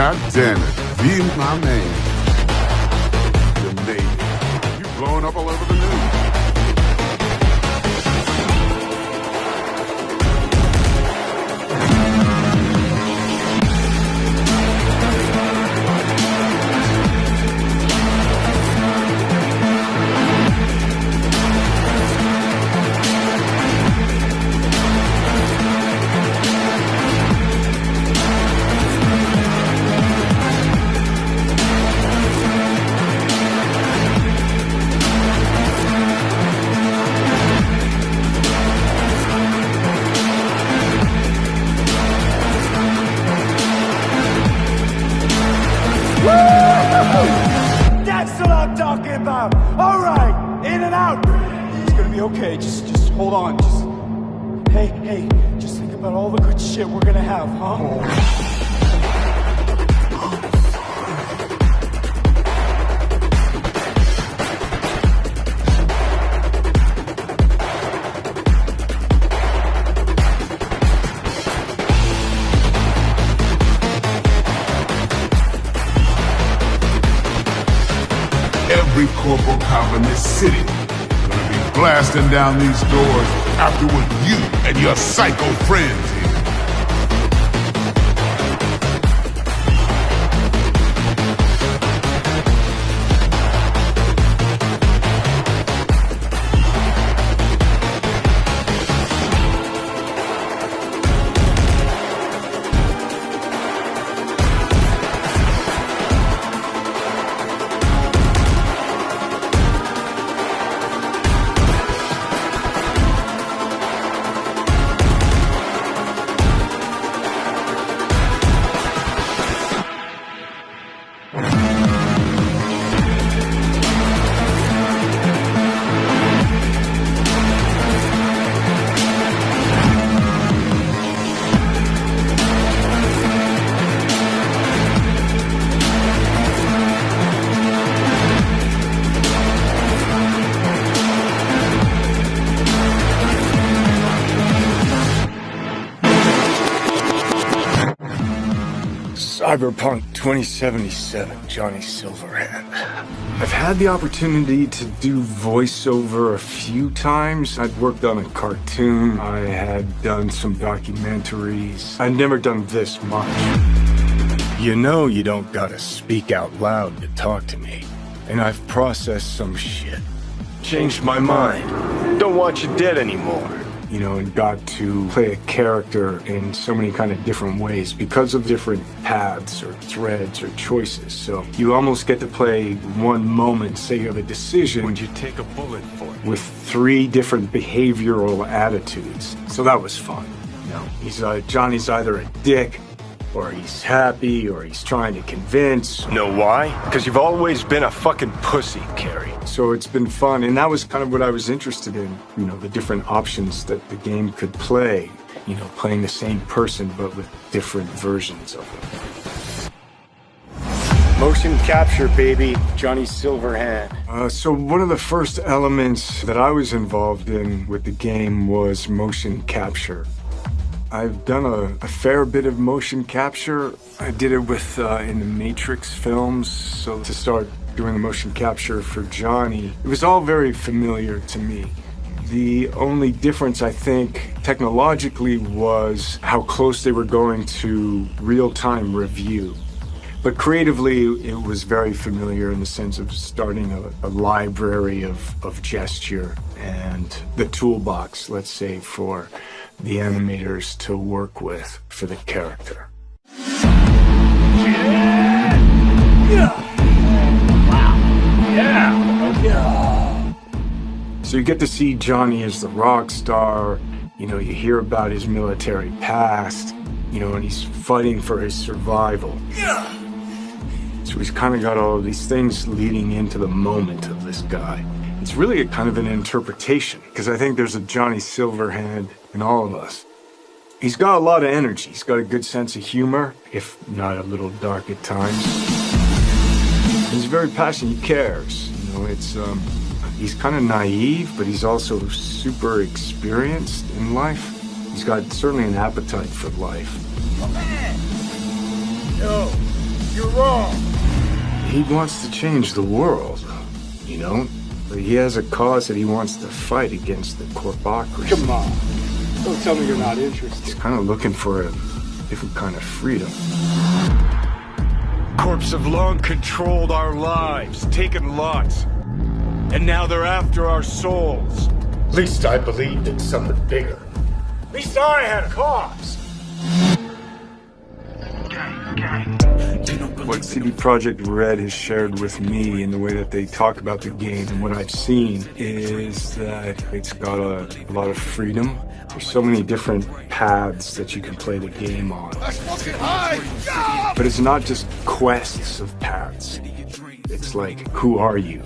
God damn it. Be my man. You made it. You're blowing up all over the news. That's what I'm talking about. All right, in and out. It's gonna be okay. Just hold on. Hey, just think about all the good shit we're gonna have, huh? Every corporal cop in this city gonna be blasting down these doors after what you and your psycho friends did. Cyberpunk 2077, Johnny Silverhand. I've had the opportunity to do voiceover a few times. I'd worked on a cartoon. I had done some documentaries. I'd never done this much. You know you don't gotta speak out loud to talk to me. And I've processed some shit. Changed my mind. Don't want you dead anymore. You know, and got to play a character in so many kind of different ways because of different paths or threads or choices. So you almost get to play one moment, say you have a decision. Would you take a bullet for it? With 3 different behavioral attitudes. So that was fun. You know, Johnny's either a dick, or he's happy, or he's trying to convince. Know why? Because you've always been a fucking pussy, Carrie. So it's been fun, and that was kind of what I was interested in. You know, the different options that the game could play. You know, playing the same person, but with different versions of them. Motion capture, baby. Johnny Silverhand. So one of the first elements that I was involved in with the game was motion capture. I've done a fair bit of motion capture. I did it with in the Matrix films. So to start doing the motion capture for Johnny, it was all very familiar to me. The only difference, I think, technologically was how close they were going to real-time review. But creatively, it was very familiar in the sense of starting a library of gesture and the toolbox, let's say, for the animators to work with for the character. So you get to see Johnny as the rock star. You know, you hear about his military past, you know, and he's fighting for his survival. So he's kind of got all of these things leading into the moment of this guy. It's really a kind of an interpretation, because I think there's a Johnny Silverhand in all of us. He's got a lot of energy. He's got a good sense of humor, if not a little dark at times. He's very passionate. He cares. You know, he's kind of naive, but he's also super experienced in life. He's got certainly an appetite for life. Oh, man! Yo, You're wrong. He wants to change the world, you know? But he has a cause that he wants to fight against the corpocracy. Come on. Don't tell me you're not interested. He's kind of looking for a different kind of freedom. Corps have long controlled our lives, taken lots. And now they're after our souls. At least I believed in something bigger. At least I had a cause. What CD Projekt Red has shared with me in the way that they talk about the game and what I've seen is that it's got a lot of freedom. There's so many different paths that you can play the game on. But it's not just quests of paths. It's like, who are you?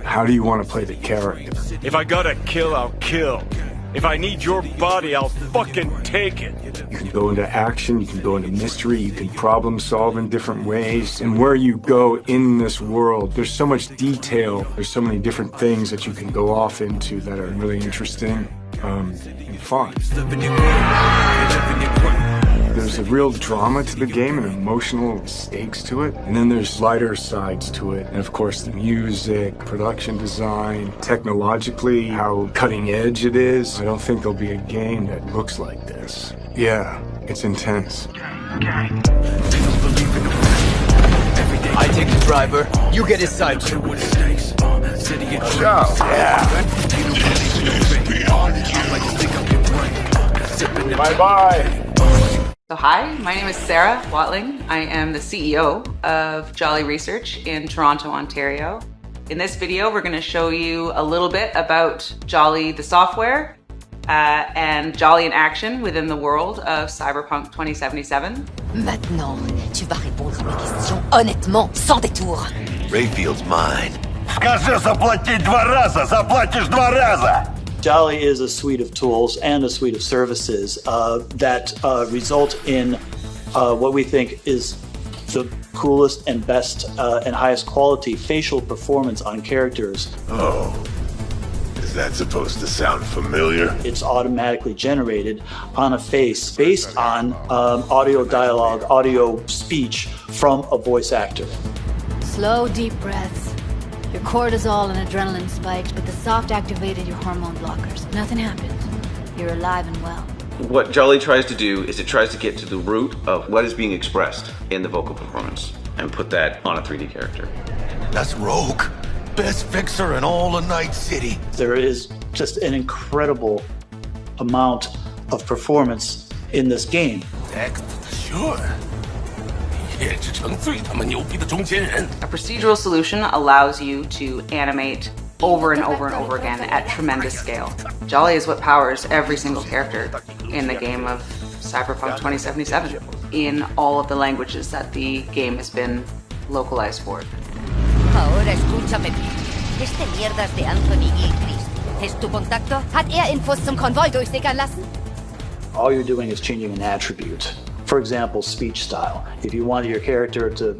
How do you want to play the character? If I gotta kill, I'll kill. If I need your body, I'll fucking take it. You can go into action, you can go into mystery, you can problem solve in different ways. And where you go in this world, there's so much detail, there's so many different things that you can go off into that are really interesting and fun. There's a real drama to the game and emotional stakes to it. And then there's lighter sides to it. And of course, the music, production design, technologically, how cutting edge it is. I don't think there'll be a game that looks like this. Yeah, it's intense. I take the driver, you get his side. Bye-bye. So hi, my name is Sarah Watling. I am the CEO of Jolly Research in Toronto, Ontario. In this video, we're going to show you a little bit about Jolly the software and Jolly in action within the world of Cyberpunk 2077. Maintenant, tu vas répondre à mes questions honnêtement, sans détour. Rayfield's mine. Скажи заплатить 2 раза, заплатишь 2 раза! Jolly is a suite of tools and a suite of services that result in what we think is the coolest and best and highest quality facial performance on characters. Oh, is that supposed to sound familiar? It's automatically generated on a face based on audio dialogue, audio speech from a voice actor. Slow, deep breaths. Your cortisol and adrenaline spiked, but the soft activated your hormone blockers. Nothing happened. You're alive and well. What Jolly tries to do is it tries to get to the root of what is being expressed in the vocal performance and put that on a 3D character. That's Rogue. Best fixer in all of Night City. There is just an incredible amount of performance in this game. Sure. A procedural solution allows you to animate over and over and over again at tremendous scale. Jolly is what powers every single character in the game of Cyberpunk 2077 in all of the languages that the game has been localized for. Ahora escúchame bien. Este mierdas de Anthony Gilchrist. ¿Es tu contacto? Hat Infos zum Konvoi durchsickern lassen? All you're doing is changing an attribute. For example, speech style. If you wanted your character to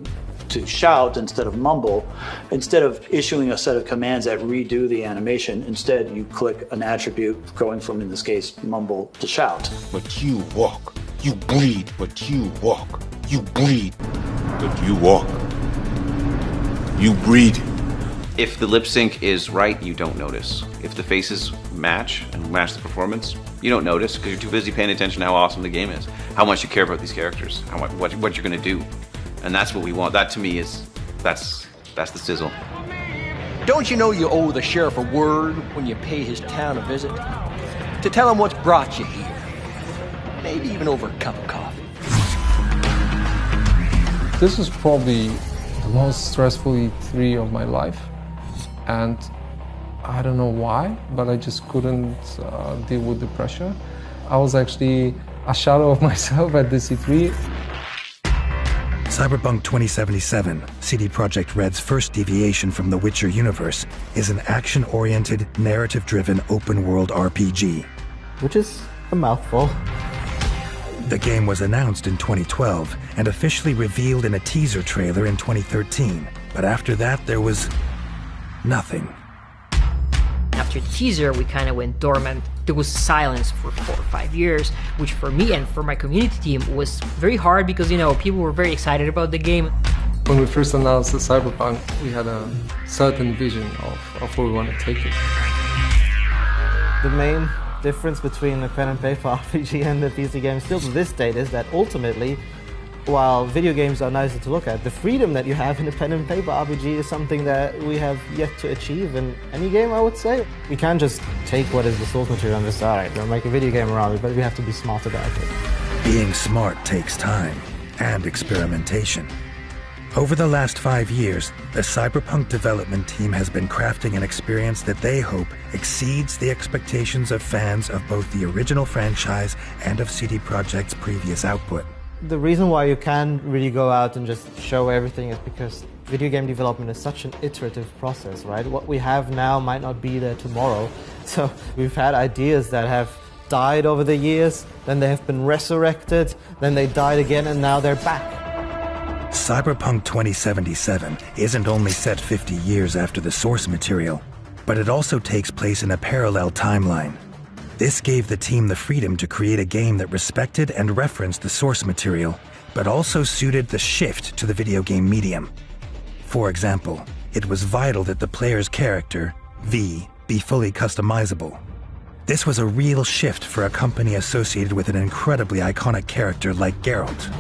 shout instead of mumble, instead of issuing a set of commands that redo the animation, instead you click an attribute going from, in this case, mumble to shout. But you walk. You bleed, but you walk. You bleed, but you walk. You breed. If the lip sync is right, you don't notice. If the faces match and match the performance, you don't notice because you're too busy paying attention to how awesome the game is, how much you care about these characters, what you're going to do. And that's what we want. That to me is, that's the sizzle. Don't you know you owe the sheriff a word when you pay his town a visit? To tell him what's brought you here. Maybe even over a cup of coffee. This was probably the most stressful E3 of my life. And I don't know why, but I just couldn't deal with the pressure. I was actually a shadow of myself at this E3. Cyberpunk 2077, CD Projekt Red's first deviation from the Witcher universe, is an action-oriented, narrative-driven open-world RPG. Which is a mouthful. The game was announced in 2012 and officially revealed in a teaser trailer in 2013. But after that, there was nothing. After after the teaser, we kind of went dormant. There was silence for 4 or 5 years, which for me and for my community team was very hard because, people were very excited about the game. When we first announced the Cyberpunk, we had a certain vision of where we want to take it. The main difference between a pen and paper RPG and the PC game still to this date is that ultimately, while video games are nicer to look at, the freedom that you have in a pen and paper RPG is something that we have yet to achieve in any game, I would say. We can't just take what is the source material and just, all right, we'll make a video game around it, but we have to be smart about it. Being smart takes time and experimentation. Over the last 5 years, the Cyberpunk development team has been crafting an experience that they hope exceeds the expectations of fans of both the original franchise and of CD Projekt's previous output. The reason why you can't really go out and just show everything is because video game development is such an iterative process, right? What we have now might not be there tomorrow. So we've had ideas that have died over the years, then they have been resurrected, then they died again, and now they're back. Cyberpunk 2077 isn't only set 50 years after the source material, but it also takes place in a parallel timeline. This gave the team the freedom to create a game that respected and referenced the source material, but also suited the shift to the video game medium. For example, it was vital that the player's character, V, be fully customizable. This was a real shift for a company associated with an incredibly iconic character like Geralt.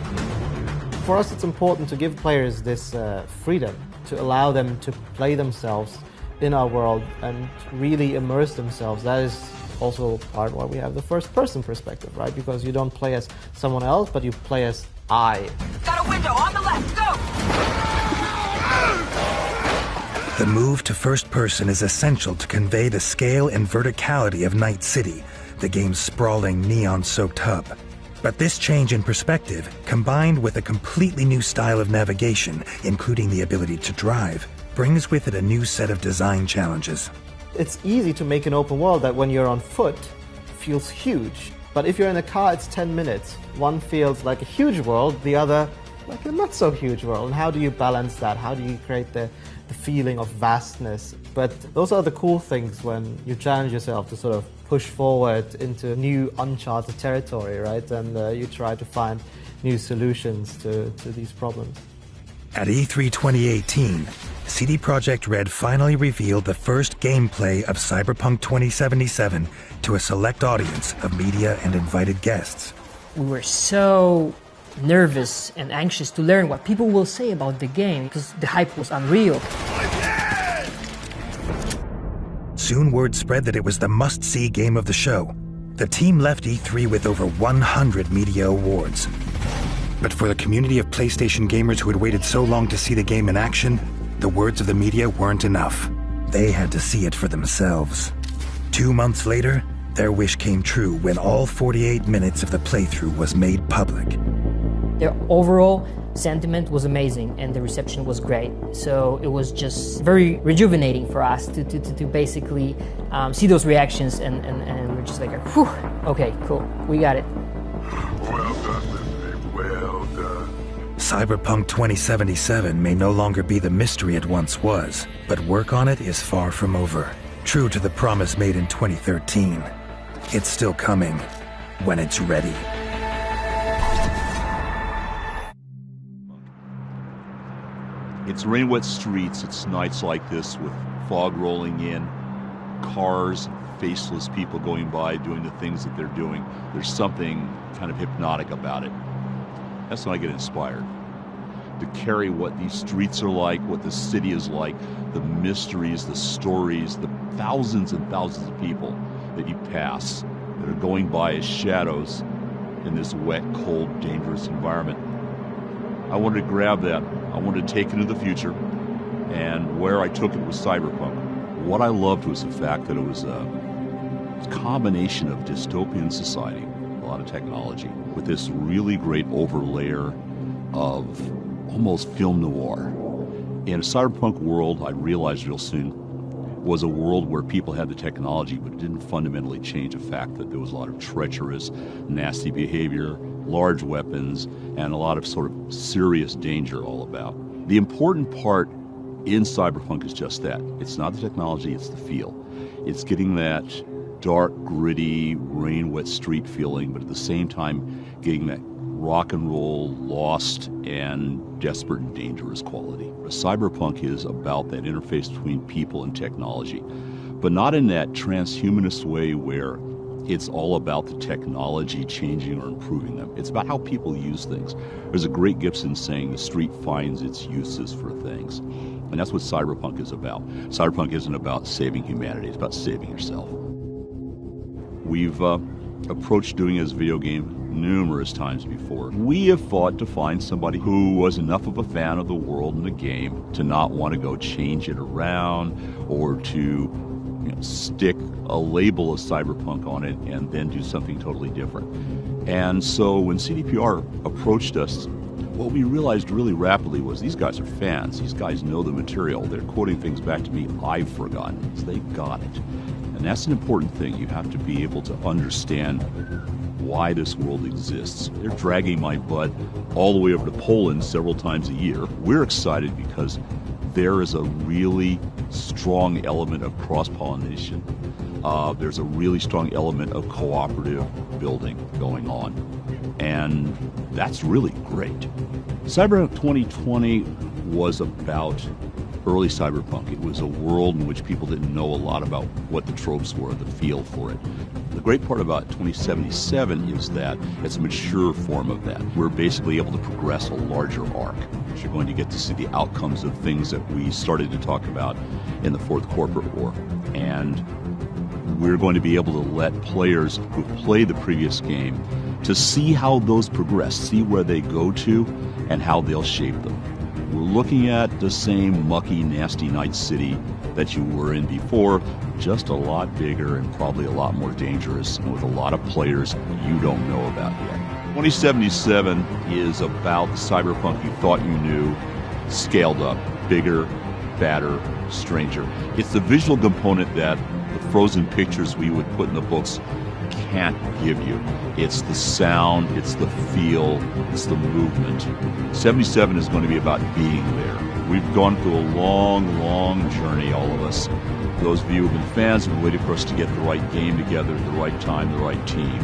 For us, it's important to give players this freedom, to allow them to play themselves in our world and really immerse themselves. That is also part why we have the first-person perspective, right? Because you don't play as someone else, but you play as I. Got a window on the left, go! The move to first-person is essential to convey the scale and verticality of Night City, the game's sprawling, neon-soaked hub. But this change in perspective, combined with a completely new style of navigation, including the ability to drive, brings with it a new set of design challenges. It's easy to make an open world that when you're on foot feels huge. But if you're in a car, it's 10 minutes. One feels like a huge world, the other like a not so huge world. And how do you balance that? How do you create the feeling of vastness? But those are the cool things when you challenge yourself to sort of push forward into new uncharted territory, right? And you try to find new solutions to these problems. At E3 2018, CD Projekt Red finally revealed the first gameplay of Cyberpunk 2077 to a select audience of media and invited guests. We were so nervous and anxious to learn what people will say about the game because the hype was unreal. Soon word spread that it was the must-see game of the show. The team left E3 with over 100 media awards. But for the community of PlayStation gamers who had waited so long to see the game in action, the words of the media weren't enough. They had to see it for themselves. 2 months later, their wish came true when all 48 minutes of the playthrough was made public. Their overall sentiment was amazing and the reception was great. So it was just very rejuvenating for us to basically see those reactions and we're just like, whew, okay, cool, we got it. Well done, Leslie, well done. Cyberpunk 2077 may no longer be the mystery it once was, but work on it is far from over. True to the promise made in 2013, it's still coming when it's ready. It's rain-wet streets, it's nights like this with fog rolling in, cars, faceless people going by doing the things that they're doing. There's something kind of hypnotic about it. That's when I get inspired. To carry what these streets are like, what the city is like, the mysteries, the stories, the thousands and thousands of people that you pass that are going by as shadows in this wet, cold, dangerous environment. I wanted to grab that. I wanted to take it into the future, and where I took it was Cyberpunk. What I loved was the fact that it was a combination of dystopian society, a lot of technology, with this really great overlayer of almost film noir. In a cyberpunk world, I realized real soon, was a world where people had the technology, but it didn't fundamentally change the fact that there was a lot of treacherous, nasty behavior, large weapons, and a lot of sort of serious danger all about. The important part in Cyberpunk is just that. It's not the technology, it's the feel. It's getting that dark, gritty, rain-wet street feeling, but at the same time getting that rock and roll, lost, and desperate and dangerous quality. Cyberpunk is about that interface between people and technology, but not in that transhumanist way where it's all about the technology changing or improving them. It's about how people use things. There's a great Gibson saying, the street finds its uses for things. And that's what Cyberpunk is about. Cyberpunk isn't about saving humanity, it's about saving yourself. We've approached doing it as a video game numerous times before. We have fought to find somebody who was enough of a fan of the world and the game to not want to go change it around or to stick a label of Cyberpunk on it and then do something totally different. And so when CDPR approached us, what we realized really rapidly was these guys are fans. These guys know the material. They're quoting things back to me I've forgotten. So they got it. And that's an important thing. You have to be able to understand why this world exists. They're dragging my butt all the way over to Poland several times a year. We're excited because there is a really strong element of cross-pollination. There's a really strong element of cooperative building going on. And that's really great. Cyberpunk 2020 was about early cyberpunk. It was a world in which people didn't know a lot about what the tropes were, the feel for it. The great part about 2077 is that it's a mature form of that. We're basically able to progress a larger arc. You're going to get to see the outcomes of things that we started to talk about in the Fourth Corporate War. And we're going to be able to let players who've played the previous game to see how those progress, see where they go to, and how they'll shape them. We're looking at the same mucky, nasty Night City that you were in before, just a lot bigger and probably a lot more dangerous, and with a lot of players you don't know about yet. 2077 is about the cyberpunk you thought you knew, scaled up, bigger, badder, stranger. It's the visual component that the frozen pictures we would put in the books can't give you. It's the sound, it's the feel, it's the movement. 77 is going to be about being there. We've gone through a long, long journey, all of us. Those of you who've been fans have been waiting for us to get the right game together at the right time, the right team.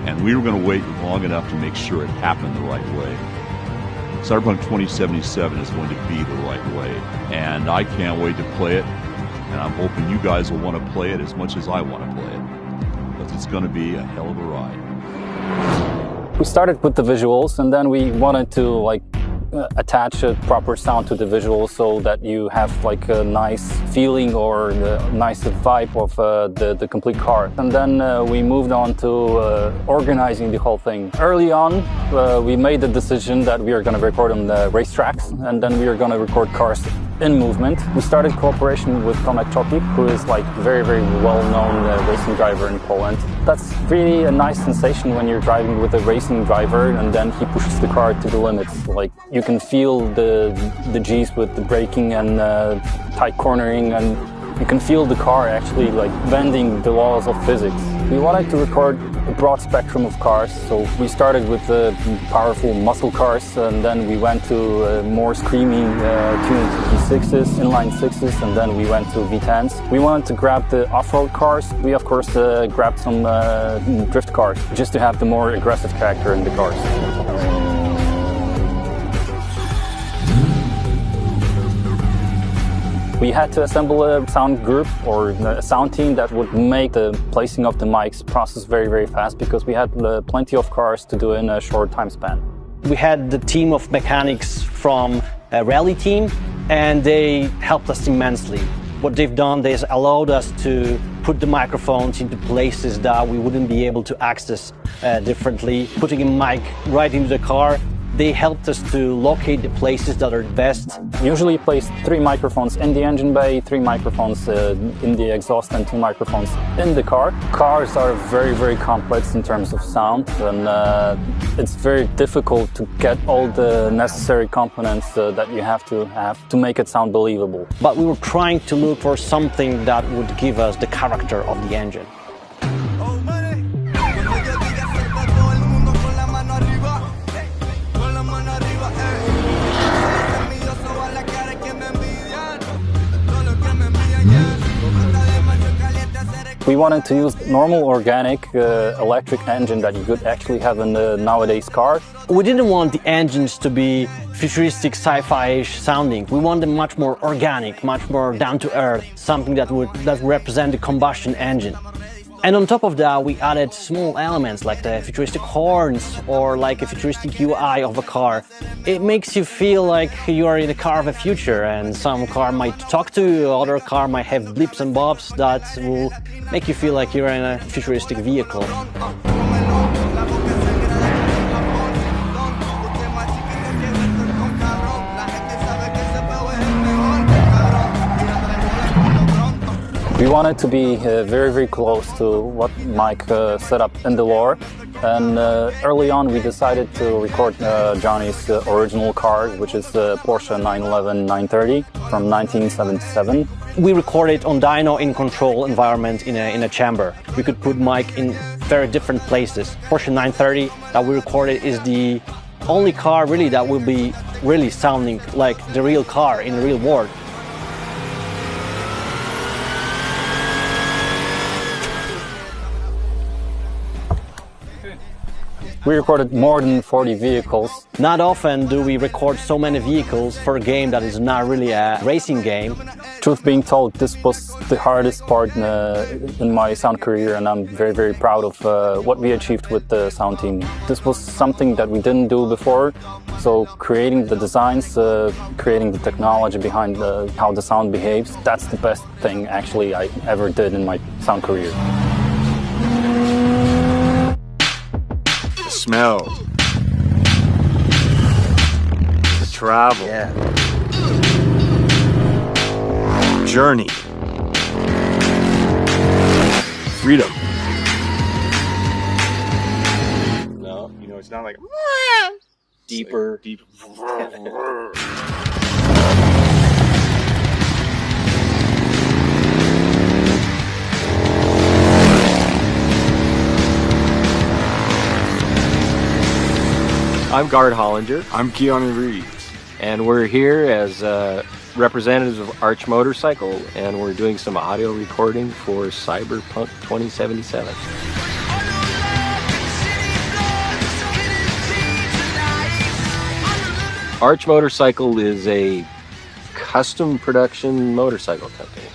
And we were going to wait long enough to make sure it happened the right way. Cyberpunk 2077 is going to be the right way. And I can't wait to play it. And I'm hoping you guys will want to play it as much as I want to play it. Because it's going to be a hell of a ride. We started with the visuals, and then we wanted to attach a proper sound to the visuals so that you have a nice feeling or a nice vibe of the complete car. And then we moved on to organizing the whole thing. Early on, we made the decision that we are going to record on the racetracks, and then we are going to record cars in movement. We started cooperation with Tomek Choki, who is very, very well-known racing driver in Poland. That's really a nice sensation when you're driving with a racing driver and then he pushes the car to the limits. You can feel the G's with the braking and tight cornering, and you can feel the car actually bending the laws of physics. We wanted to record a broad spectrum of cars, so we started with the powerful muscle cars, and then we went to more screaming tuned V6s, inline 6s, and then we went to V10s. We wanted to grab the off-road cars. We of course grabbed some drift cars, just to have the more aggressive character in the cars. We had to assemble a sound group or a sound team that would make the placing of the mics process very, very fast, because we had plenty of cars to do in a short time span. We had the team of mechanics from a rally team, and they helped us immensely. What they've done, they allowed us to put the microphones into places that we wouldn't be able to access differently. Putting a mic right into the car, they helped us to locate the places that are best. Usually place 3 microphones in the engine bay, 3 microphones in the exhaust, and 2 microphones in the car. Cars are very, very complex in terms of sound, and it's very difficult to get all the necessary components that you have to make it sound believable. But we were trying to look for something that would give us the character of the engine. We wanted to use normal organic electric engine that you could actually have in the nowadays car. We didn't want the engines to be futuristic sci-fi-ish sounding. We want them much more organic, much more down to earth, something that would represent the combustion engine. And on top of that, we added small elements like the futuristic horns or like a futuristic UI of a car. It makes you feel like you are in a car of the future, and some car might talk to you, other car might have blips and bobs that will make you feel like you're in a futuristic vehicle. We wanted to be very, very close to what Mike set up in the lore, and early on we decided to record Johnny's original car, which is the Porsche 911 930 from 1977. We recorded on dyno in control environment in a chamber. We could put Mike in very different places. Porsche 930 that we recorded is the only car really that will be really sounding like the real car in the real world. We recorded more than 40 vehicles. Not often do we record so many vehicles for a game that is not really a racing game. Truth being told, this was the hardest part in my sound career, and I'm very, very proud of what we achieved with the sound team. This was something that we didn't do before, so creating the designs, creating the technology behind how the sound behaves, that's the best thing actually I ever did in my sound career. Smell, the travel, journey, freedom. No, you know, it's not like deeper. Deep. I'm Gard Hollinger. I'm Keanu Reeves. And we're here as representatives of Arch Motorcycle, and we're doing some audio recording for Cyberpunk 2077. Arch Motorcycle is a custom production motorcycle company.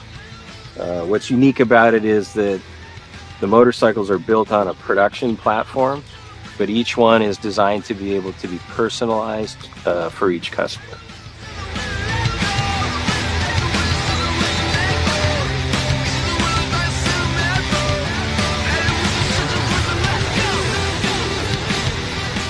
What's unique about it is that the motorcycles are built on a production platform, but each one is designed to be able to be personalized for each customer.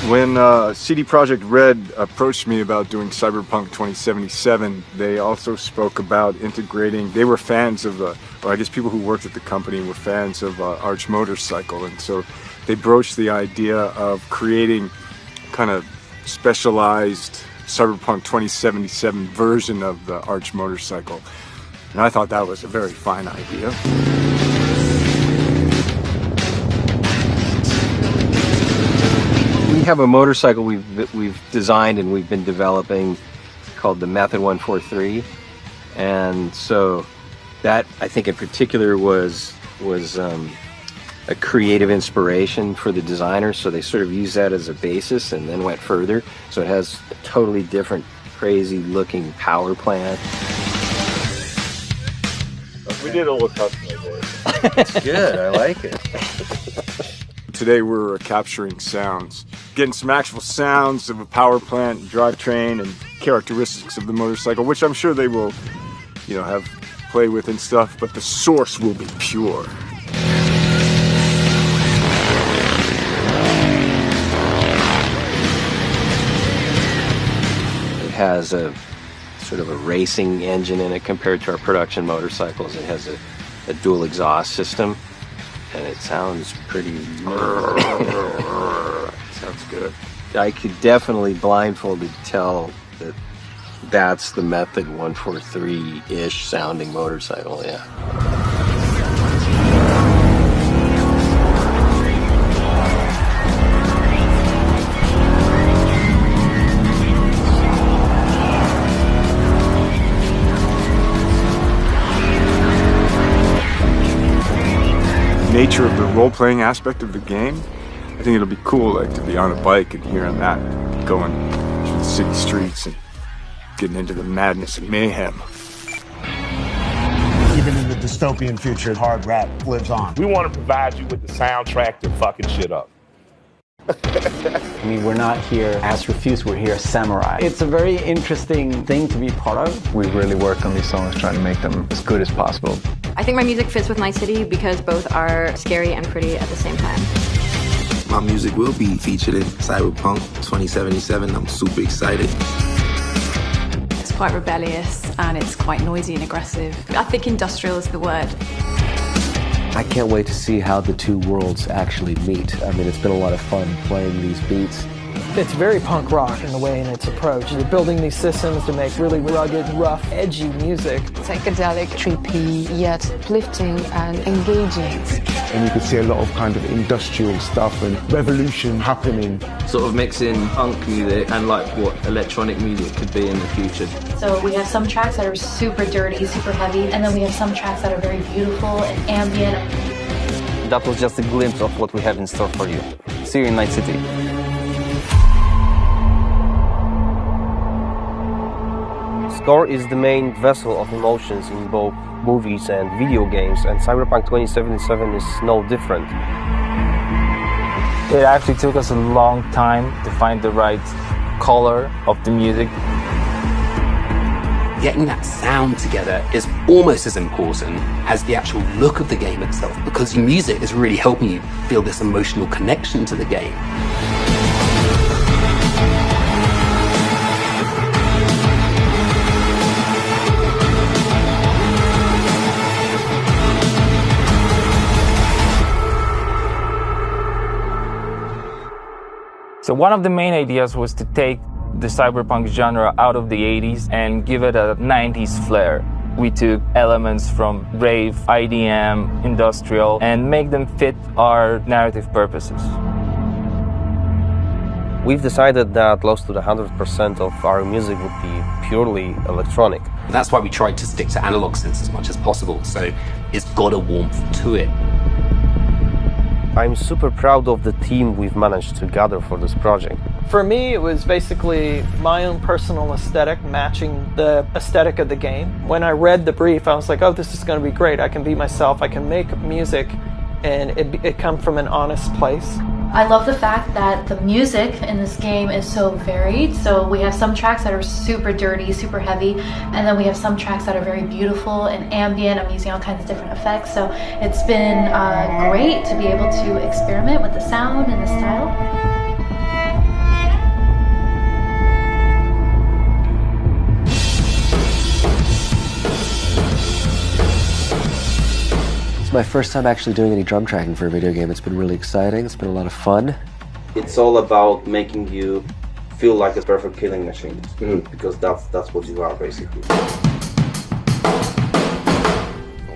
When CD Projekt Red approached me about doing Cyberpunk 2077, they also spoke about integrating, they were fans of, or I guess people who worked at the company were fans of Arch Motorcycle, and so they broached the idea of creating kind of specialized Cyberpunk 2077 version of the Arch Motorcycle. And I thought that was a very fine idea. We have a motorcycle we've designed and we've been developing called the Method 143. And so that, I think in particular, was a creative inspiration for the designers, so they sort of used that as a basis and then went further. So it has a totally different, crazy looking power plant. We did a little customization. It's good, I like it. Today we're capturing sounds, getting some actual sounds of a power plant, drivetrain, and characteristics of the motorcycle, which I'm sure they will, have play with and stuff, but the source will be pure. Has a sort of a racing engine in it compared to our production motorcycles. It has a dual exhaust system, and it sounds pretty sounds good. I could definitely blindfolded tell that that's the Method 143-ish sounding motorcycle, yeah. nature of the role-playing aspect of the game, I think it'll be cool, like, to be on a bike and hearing that, going through the city streets and getting into the madness and mayhem. Even in the dystopian future, hard rap lives on. We want to provide you with the soundtrack to fucking shit up. I mean, we're not here as Refuse, we're here as Samurai. It's a very interesting thing to be part of. We really work on these songs, trying to make them as good as possible. I think my music fits with Night City because both are scary and pretty at the same time. My music will be featured in Cyberpunk 2077. I'm super excited. It's quite rebellious and it's quite noisy and aggressive. I think industrial is the word. I can't wait to see how the two worlds actually meet. I mean, it's been a lot of fun playing these beats. It's very punk rock in the way in its approach. You're building these systems to make really rugged, rough, edgy music. Psychedelic, trippy, yet uplifting and engaging. And you can see a lot of kind of industrial stuff and revolution happening. Sort of mixing punk music and like what electronic music could be in the future. So we have some tracks that are super dirty, super heavy, and then we have some tracks that are very beautiful and ambient. That was just a glimpse of what we have in store for you. See you in Night City. Score is the main vessel of emotions in both movies and video games, and Cyberpunk 2077 is no different. It actually took us a long time to find the right color of the music. Getting that sound together is almost as important as the actual look of the game itself, because the music is really helping you feel this emotional connection to the game. So one of the main ideas was to take the cyberpunk genre out of the 80s and give it a 90s flair. We took elements from rave, IDM, industrial, and make them fit our narrative purposes. We've decided that close to 100% of our music would be purely electronic. That's why we tried to stick to analog synths as much as possible, so it's got a warmth to it. I'm super proud of the team we've managed to gather for this project. For me, it was basically my own personal aesthetic matching the aesthetic of the game. When I read the brief, I was like, oh, this is going to be great. I can be myself. I can make music, and it comes from an honest place. I love the fact that the music in this game is so varied. So we have some tracks that are super dirty, super heavy, and then we have some tracks that are very beautiful and ambient. I'm using all kinds of different effects. So it's been great to be able to experiment with the sound and the style. It's my first time actually doing any drum tracking for a video game. It's been really exciting. It's been a lot of fun. It's all about making you feel like a perfect killing machine, because that's what you are basically.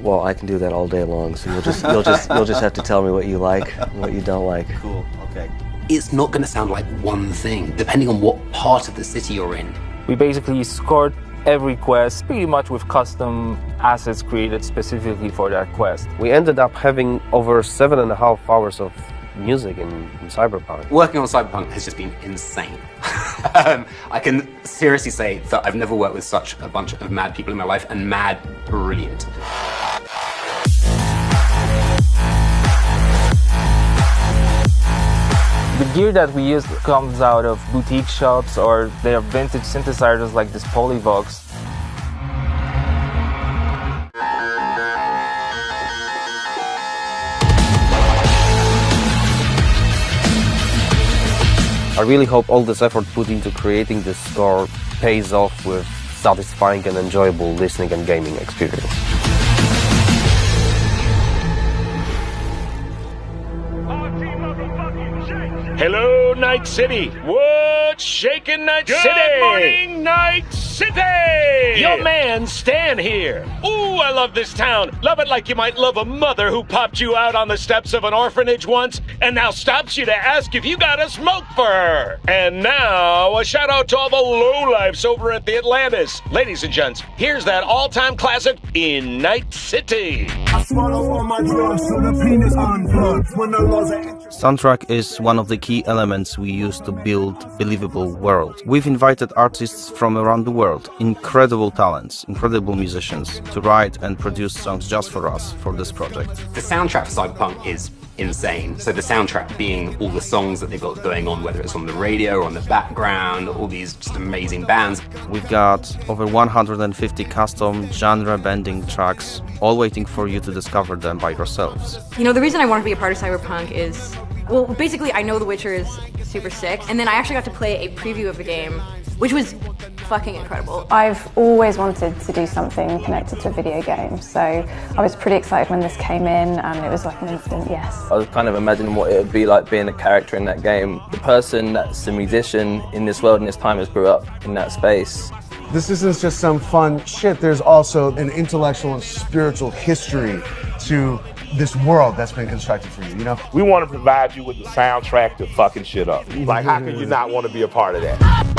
Well, I can do that all day long, so you'll just have to tell me what you like and what you don't like. Cool, okay. It's not going to sound like one thing, depending on what part of the city you're in. We basically scored every quest pretty much with custom assets created specifically for that quest. We ended up having over 7.5 hours of music in Cyberpunk. Working on Cyberpunk has just been insane. I can seriously say that I've never worked with such a bunch of mad people in my life, and mad brilliant. The gear that we use comes out of boutique shops, or they are vintage synthesizers like this Polyvox. I really hope all this effort put into creating this score pays off with satisfying and enjoyable listening and gaming experience. Hello, Night City. What's shaking, Night City? Good morning, Night City. Your man, Stan here. Ooh, I love this town. Love it like you might love a mother who popped you out on the steps of an orphanage once and now stops you to ask if you got a smoke for her. And now, a shout out to all the lowlifes over at the Atlantis. Ladies and gents, here's that all-time classic in Night City. I swallow all my drugs so the penis unplugs when the laws are... Soundtrack is one of the key elements we use to build believable world. We've invited artists from around the world, incredible talents, incredible musicians, to write and produce songs just for us for this project. The soundtrack for Cyberpunk is insane. So the soundtrack being all the songs that they've got going on, whether it's on the radio or on the background, all these just amazing bands. We've got over 150 custom genre-bending tracks, all waiting for you to discover them by yourselves. You know, the reason I wanted to be a part of Cyberpunk is, well, basically I know The Witcher is super sick, and then I actually got to play a preview of the game, which was fucking incredible. I've always wanted to do something connected to a video game, so I was pretty excited when this came in, and it was like an instant yes. I was kind of imagining what it would be like being a character in that game. The person that's a musician in this world and this time has grew up in that space. This isn't just some fun shit, there's also an intellectual and spiritual history to this world that's been constructed for you, you know? We want to provide you with the soundtrack to fucking shit up. Like, how can you not want to be a part of that?